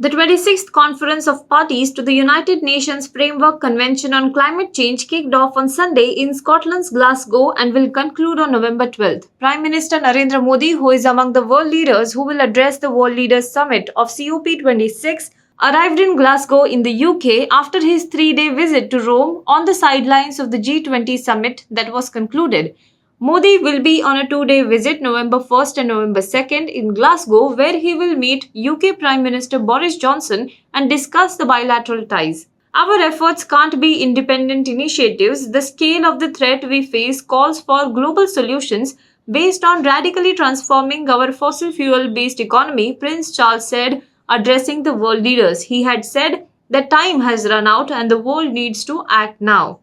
The 26th Conference of Parties to the United Nations Framework Convention on Climate Change kicked off on Sunday in Scotland's Glasgow and will conclude on November 12th. Prime Minister Narendra Modi, who is among the world leaders who will address the World Leaders Summit of COP26, arrived in Glasgow in the UK after his three-day visit to Rome on the sidelines of the G20 summit that was concluded. Modi will be on a two-day visit November 1st and November 2nd in Glasgow, where he will meet UK Prime Minister Boris Johnson and discuss the bilateral ties. Our efforts can't be independent initiatives. The scale of the threat we face calls for global solutions based on radically transforming our fossil fuel-based economy, Prince Charles said, addressing the world leaders. He had said that time has run out and the world needs to act now.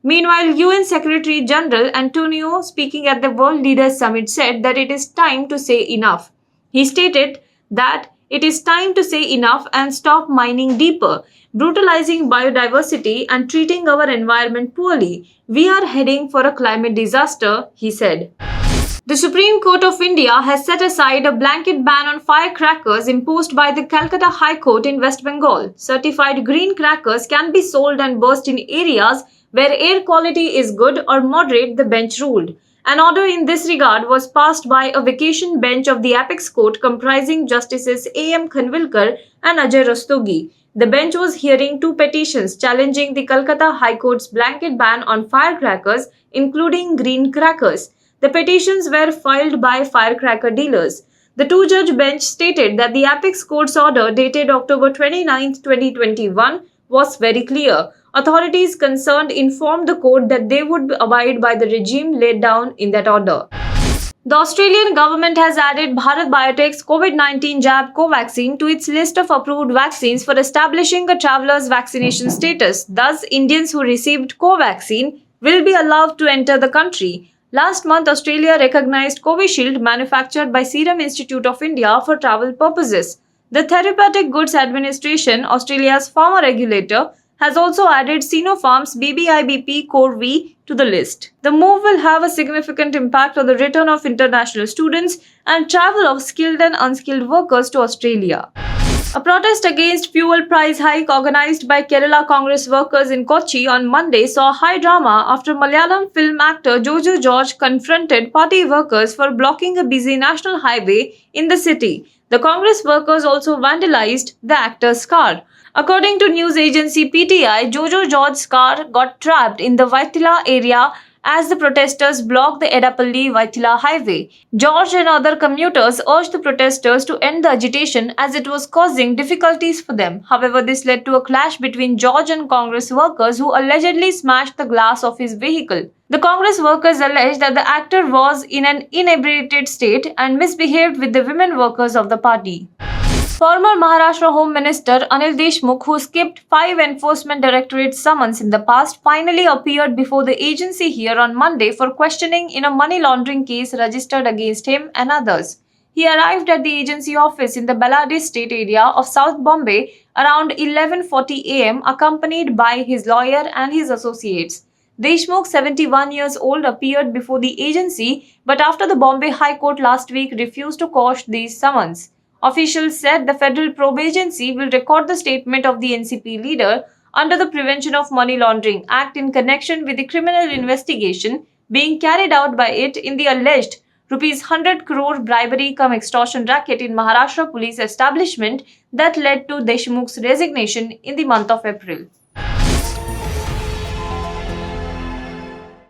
Meanwhile, UN Secretary General Antonio, speaking at the World Leaders Summit, said that it is time to say enough. He stated that it is time to say enough and stop mining deeper, brutalizing biodiversity and treating our environment poorly. We are heading for a climate disaster, he said. The Supreme Court of India has set aside a blanket ban on firecrackers imposed by the Calcutta High Court in West Bengal. Certified green crackers can be sold and burst in areas where air quality is good or moderate, the bench ruled. An order in this regard was passed by a vacation bench of the Apex Court comprising Justices A.M. Khanvilkar and Ajay Rastogi. The bench was hearing two petitions challenging the Calcutta High Court's blanket ban on firecrackers, including green crackers. The petitions were filed by firecracker dealers. The two-judge bench stated that the Apex Court's order dated October 29, 2021 was very clear. Authorities concerned informed the court that they would abide by the regime laid down in that order. The Australian government has added Bharat Biotech's COVID-19 jab Covaxin to its list of approved vaccines for establishing a traveller's vaccination status. Thus, Indians who received Covaxin will be allowed to enter the country. Last month, Australia recognized Covishield, manufactured by Serum Institute of India, for travel purposes. The Therapeutic Goods Administration, Australia's pharma regulator, has also added Sinopharm's BBIBP Core V to the list. The move will have a significant impact on the return of international students and travel of skilled and unskilled workers to Australia. A protest against fuel price hike organized by Kerala Congress workers in Kochi on Monday saw high drama after Malayalam film actor Jojo George confronted party workers for blocking a busy national highway in the city. The Congress workers also vandalized the actor's car. According to news agency PTI, Jojo George's car got trapped in the Vaitila area as the protesters blocked the Edapalli-Vaitila highway. George and other commuters urged the protesters to end the agitation as it was causing difficulties for them. However, this led to a clash between George and Congress workers who allegedly smashed the glass of his vehicle. The Congress workers alleged that the actor was in an inebriated state and misbehaved with the women workers of the party. Former Maharashtra Home Minister Anil Deshmukh, who skipped 5 Enforcement Directorate summons in the past, finally appeared before the agency here on Monday for questioning in a money laundering case registered against him and others. He arrived at the agency office in the Baladi State area of South Bombay around 11:40 am, accompanied by his lawyer and his associates. Deshmukh, 71 years old, appeared before the agency, but after the Bombay High Court last week refused to quash these summons. Officials said the Federal Probe Agency will record the statement of the NCP leader under the Prevention of Money Laundering Act in connection with the criminal investigation being carried out by it in the alleged ₹100 crore bribery-cum-extortion racket in Maharashtra police establishment that led to Deshmukh's resignation in the month of April.